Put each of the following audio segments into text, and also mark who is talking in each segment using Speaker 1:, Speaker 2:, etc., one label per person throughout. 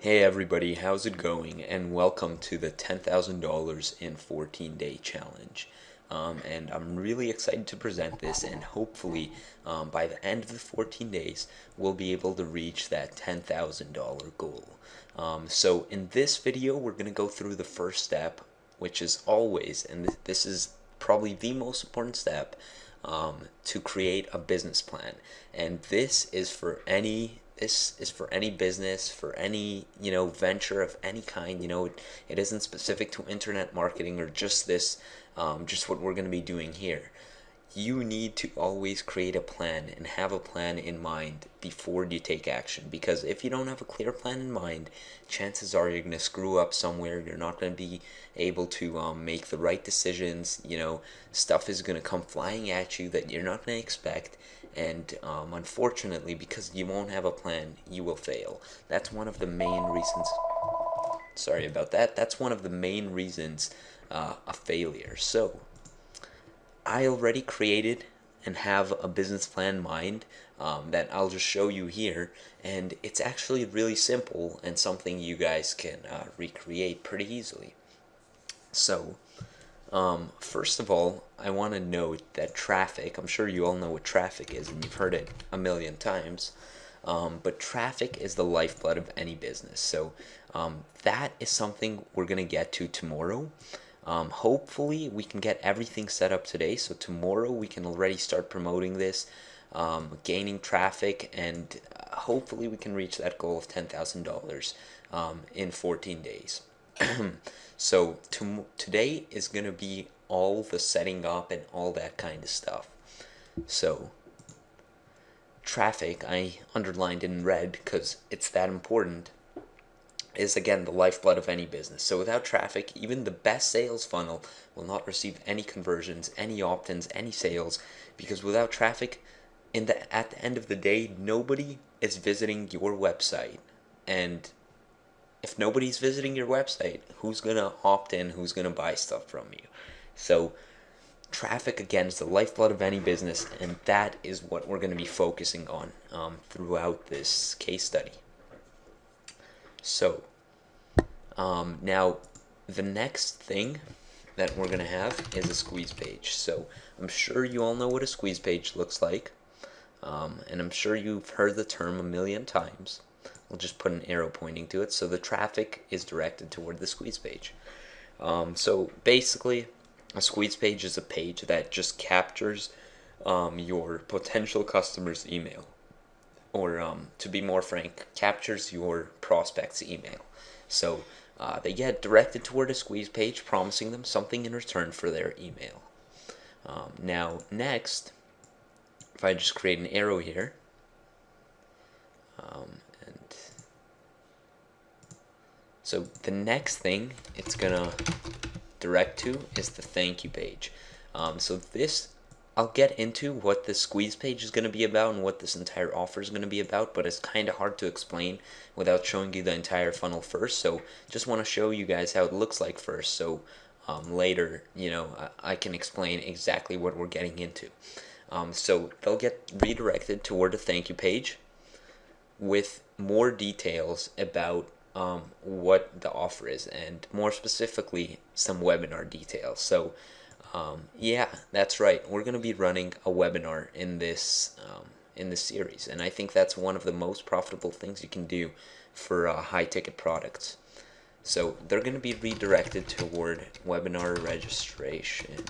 Speaker 1: Hey everybody, how's it going? And welcome to the $10,000 in 14-day challenge. And I'm really excited to present this, and hopefully, by the end of the 14 days, we'll be able to reach that $10,000 goal. So in this video, we're going to go through the first step, which is always, and this is probably the most important step, to create a business plan. And this is for any business, for any venture of any kind. It isn't specific to internet marketing or just what we're going to be doing here. You need to always create a plan and have a plan in mind before you take action, because if you don't have a clear plan in mind, chances are you're going to screw up somewhere. You're not going to be able to make the right decisions. Stuff is going to come flying at you that you're not going to expect, and unfortunately, because you won't have a plan, you will fail. That's one of the main reasons. Sorry about that. That's one of the main reasons a failure. So I already created and have a business plan in mind that I'll just show you here, and it's actually really simple and something you guys can recreate pretty easily. So first of all, I want to note that traffic, I'm sure you all know what traffic is and you've heard it a million times, but traffic is the lifeblood of any business. So that is something we're going to get to tomorrow. Hopefully we can get everything set up today, so tomorrow we can already start promoting this, gaining traffic, and hopefully we can reach that goal of $10,000 in 14 days. So today is going to be all the setting up and all that kind of stuff. So traffic, I underlined in red because it's that important, is again the lifeblood of any business. So without traffic, even the best sales funnel will not receive any conversions, any opt-ins, any sales, because without traffic, at the end of the day, nobody is visiting your website. And if nobody's visiting your website, who's gonna opt in, who's gonna buy stuff from you? So traffic, again, is the lifeblood of any business, and that is what we're going to be focusing on throughout this case study. So now the next thing that we're going to have is a squeeze page. So I'm sure you all know what a squeeze page looks like, and I'm sure you've heard the term a million times. We'll just put an arrow pointing to it, so the traffic is directed toward the squeeze page. So basically, a squeeze page is a page that just captures your potential customer's email, or to be more frank, captures your prospect's email. So they get directed toward a squeeze page, promising them something in return for their email. Now, next, if I just create an arrow here, and so the next thing it's gonna direct to is the thank you page. So this, I'll get into what the squeeze page is going to be about and what this entire offer is going to be about, but it's kind of hard to explain without showing you the entire funnel first. So just want to show you guys how it looks like first, so later, I can explain exactly what we're getting into. So they'll get redirected toward a thank you page with more details about what the offer is, and more specifically some webinar details. So yeah, that's right, we're going to be running a webinar in this series, and I think that's one of the most profitable things you can do for high ticket products. So they're going to be redirected toward webinar registration.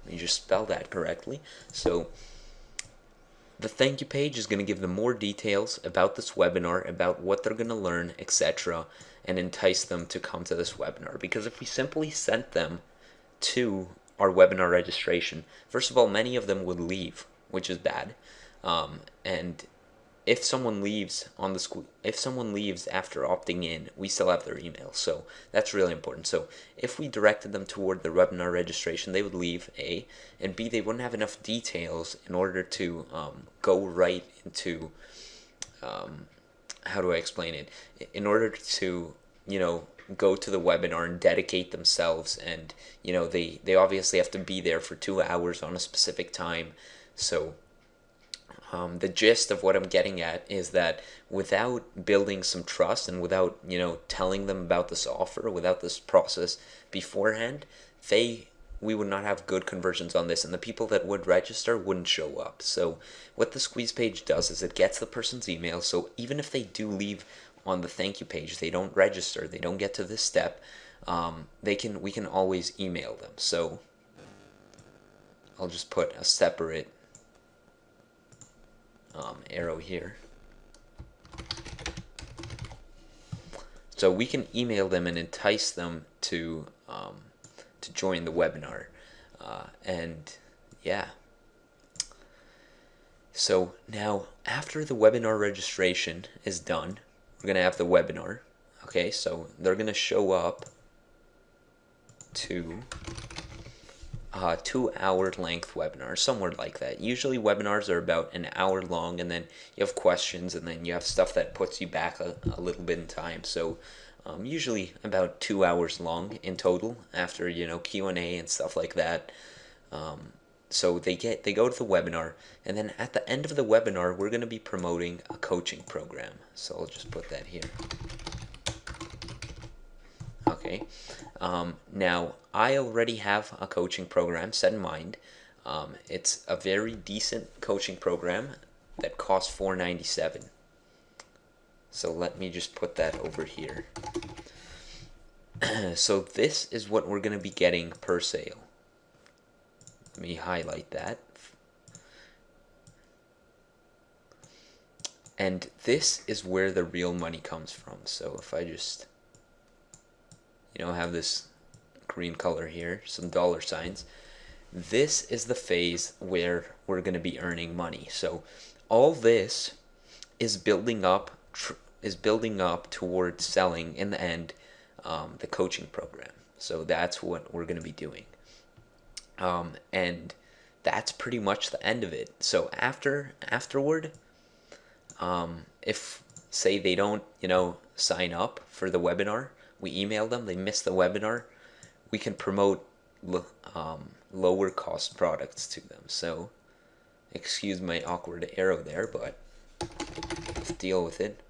Speaker 1: Let me just spell that correctly. So the thank you page is going to give them more details about this webinar, about what they're going to learn, etc., and entice them to come to this webinar. Because if we simply sent them to our webinar registration, first of all, many of them would leave, which is bad. And if someone leaves after opting in, we still have their email. So that's really important. So if we directed them toward the webinar registration, they would leave, A, and B, they wouldn't have enough details in order to go right into, how do I explain it? In order to, go to the webinar and dedicate themselves, and they obviously have to be there for 2 hours on a specific time. So The gist of what I'm getting at is that without building some trust and without, telling them about this offer, without this process beforehand, we would not have good conversions on this, and the people that would register wouldn't show up. So what the squeeze page does is it gets the person's email, so even if they do leave on the thank you page, they don't register, they don't get to this step, we can always email them. So I'll just put a separate arrow here. So we can email them and entice them to join the webinar, and yeah. So now after the webinar registration is done, we're gonna have the webinar. Okay, so they're gonna show up to 2-hour length webinar, somewhere like that. Usually webinars are about an hour long, and then you have questions, and then you have stuff that puts you back a little bit in time. So usually about 2 hours long in total after Q&A and stuff like that. So they go to the webinar, and then at the end of the webinar we're going to be promoting a coaching program. So I'll just put that here. Okay. Now I already have a coaching program set in mind. It's a very decent coaching program that costs $4.97. So let me just put that over here. So this is what we're going to be getting per sale. Let me highlight that. And this is where the real money comes from. So if I just have this green color here, some dollar signs, this is the phase where we're going to be earning money. So all this is building up towards selling in the end the coaching program. So that's what we're going to be doing, and that's pretty much the end of it. So afterward, if say they don't sign up for the webinar, we email them, they miss the webinar, we can promote lower cost products to them. So excuse my awkward arrow there, but let's deal with it.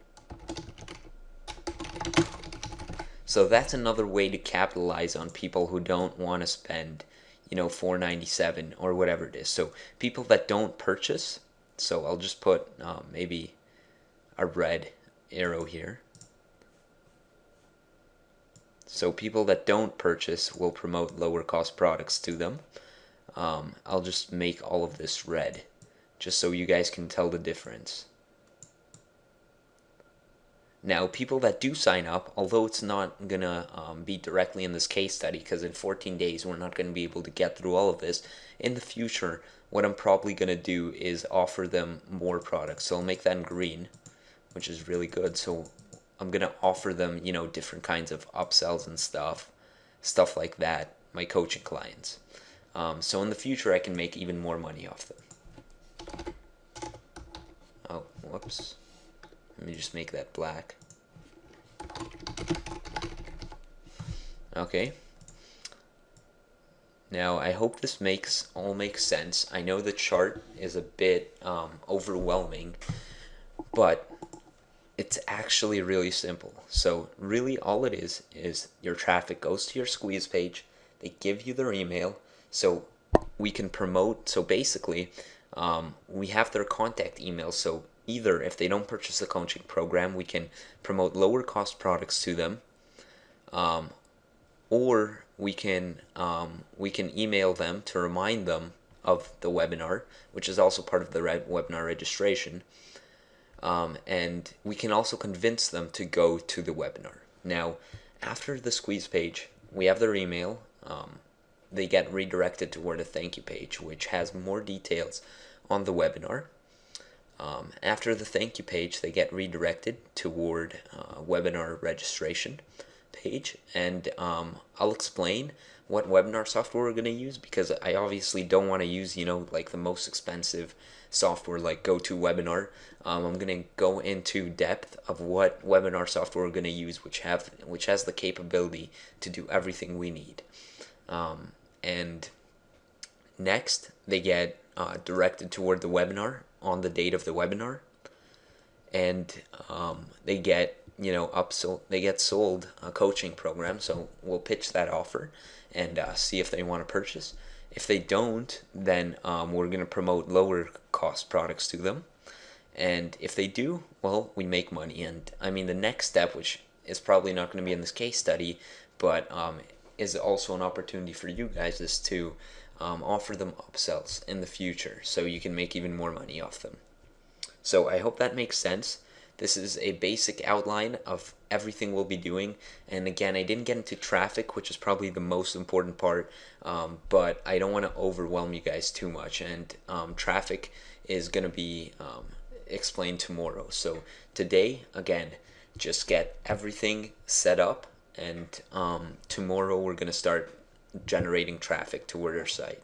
Speaker 1: So that's another way to capitalize on people who don't want to spend $4.97 or whatever it is. So people that don't purchase, so I'll just put maybe a red arrow here. So people that don't purchase will promote lower cost products to them. I'll just make all of this red, just so you guys can tell the difference. Now, people that do sign up, although it's not going to be directly in this case study, because in 14 days we're not going to be able to get through all of this, in the future, what I'm probably going to do is offer them more products. So I'll make that in green, which is really good. So I'm going to offer them, different kinds of upsells and stuff like that, my coaching clients. So in the future, I can make even more money off them. Oh, whoops. Let me just make that black. Okay. Now, I hope this all makes sense. I know the chart is a bit overwhelming, but it's actually really simple. So really all it is your traffic goes to your squeeze page, they give you their email, so we can promote. So basically, we have their contact email, so either if they don't purchase the coaching program, we can promote lower cost products to them, or we can email them to remind them of the webinar, which is also part of the webinar registration. And we can also convince them to go to the webinar. Now, after the squeeze page, we have their email. They get redirected toward a thank you page, which has more details on the webinar. After the thank you page, they get redirected toward webinar registration page, and I'll explain what webinar software we're going to use, because I obviously don't want to use like the most expensive software like GoToWebinar. I'm going to go into depth of what webinar software we're going to use, which has the capability to do everything we need. And next, they get directed toward the webinar, on the date of the webinar, and they get they get sold a coaching program. So we'll pitch that offer and see if they want to purchase. If they don't, then we're going to promote lower cost products to them. And if they do, well, we make money. And I mean, the next step, which is probably not going to be in this case study, but is also an opportunity for you guys, is to offer them upsells in the future so you can make even more money off them. So I hope that makes sense. This is a basic outline of everything we'll be doing. And again, I didn't get into traffic, which is probably the most important part, but I don't want to overwhelm you guys too much. And traffic is going to be explained tomorrow. So today, again, just get everything set up, and tomorrow we're going to start generating traffic to our site.